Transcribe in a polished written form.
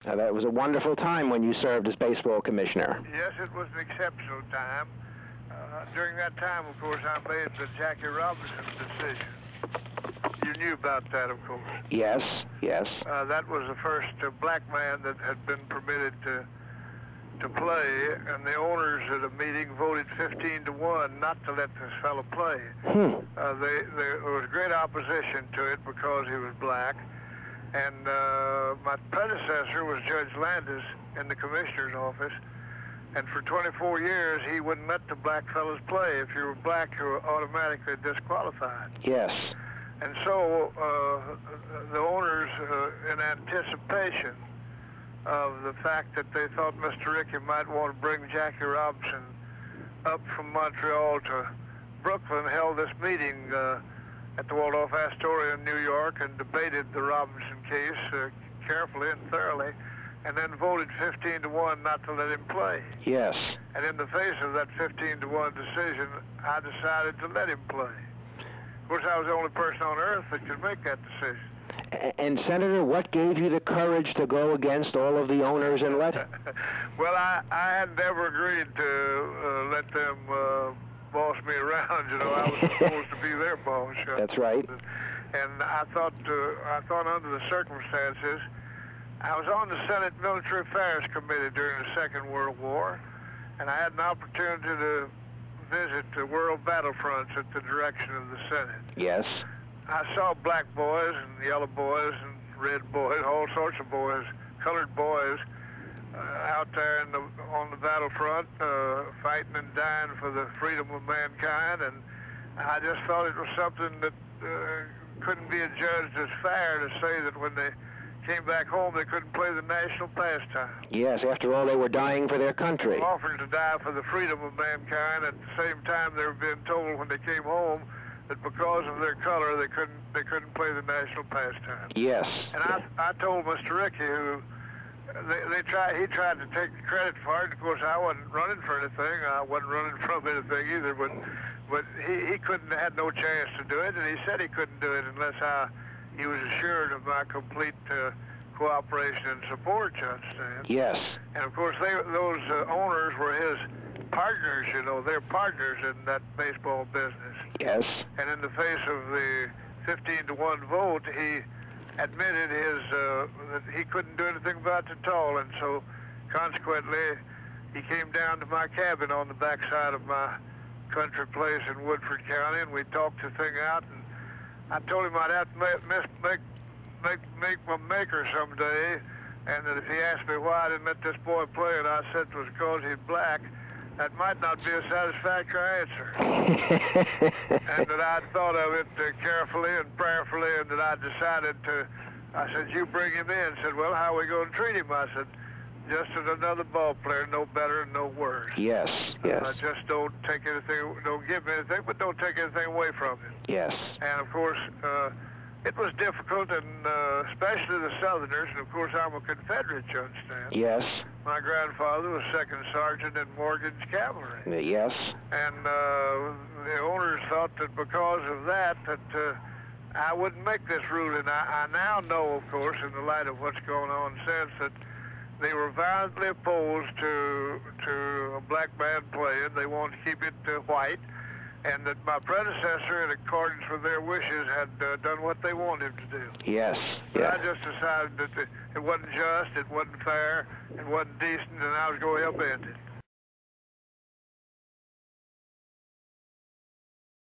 That was a wonderful time when you served as baseball commissioner. Yes, it was an exceptional time. During that time, of course, I made the Jackie Robinson decision. You knew about that, of course. Yes, yes. That was the first black man that had been permitted to play, and the owners at a meeting voted 15-1 not to let this fellow play. There was great opposition to it because he was black, and my predecessor was Judge Landis in the commissioner's office, and for 24 years he wouldn't let the black fellows play. If you were black, you were automatically disqualified. Yes. And so the owners, in anticipation of the fact that they thought Mr. Rickey might want to bring Jackie Robinson up from Montreal to Brooklyn, held this meeting at the Waldorf Astoria in New York and debated the Robinson case carefully and thoroughly, and then voted 15-1 not to let him play. Yes. And in the face of that 15-1 decision, I decided to let him play. Of course, I was the only person on earth that could make that decision. And Senator, what gave you the courage to go against all of the owners and let him? Well, I had never agreed to let them boss me around. You know, I was supposed to be their boss. That's right. And I thought under the circumstances, I was on the Senate Military Affairs Committee during the Second World War, and I had an opportunity to visit the world battlefronts at the direction of the Senate. Yes. I saw black boys and yellow boys and red boys, all sorts of boys, colored boys, out there on the battlefront, fighting and dying for the freedom of mankind, and I just thought it was something that couldn't be adjudged as fair to say that when they came back home they couldn't play the national pastime. Yes, after all, they were dying for their country. Offering to die for the freedom of mankind. At the same time, they were being told when they came home that because of their color they couldn't play the national pastime. Yes. And I told Mr. Rickey, who he tried to take the credit for it. Of course, I wasn't running for anything. I wasn't running from anything either. But he had no chance to do it, and he said he couldn't do it unless he was assured of my complete cooperation and support, you understand? Yes. And of course, those owners were his partners, you know, they're partners in that baseball business. Yes. And in the face of the 15-1 vote, he admitted that he couldn't do anything about it at all, and so consequently, he came down to my cabin on the backside of my country place in Woodford County, and we talked the thing out, and I told him I'd have to make my maker someday, and that if he asked me why I didn't let this boy play, and I said it was because he's black, that might not be a satisfactory answer. And that I'd thought of it carefully and prayerfully, and that I decided I said, you bring him in. Said, well, how are we going to treat him? I said, just as another ball player, no better and no worse. Yes, yes. Just don't take anything, don't give him anything, but don't take anything away from him. Yes. And of course, it was difficult, and especially the Southerners, and of course I'm a Confederate, you understand? Yes. My grandfather was second sergeant in Morgan's cavalry. Yes. And the owners thought that because of that, I wouldn't make this ruling. I now know, of course, in the light of what's going on since, that they were violently opposed to a black man playing. They wanted to keep it white, and that my predecessor, in accordance with their wishes, had done what they wanted him to do. Yes. But I just decided that it wasn't just, it wasn't fair, it wasn't decent, and I was going to help end it.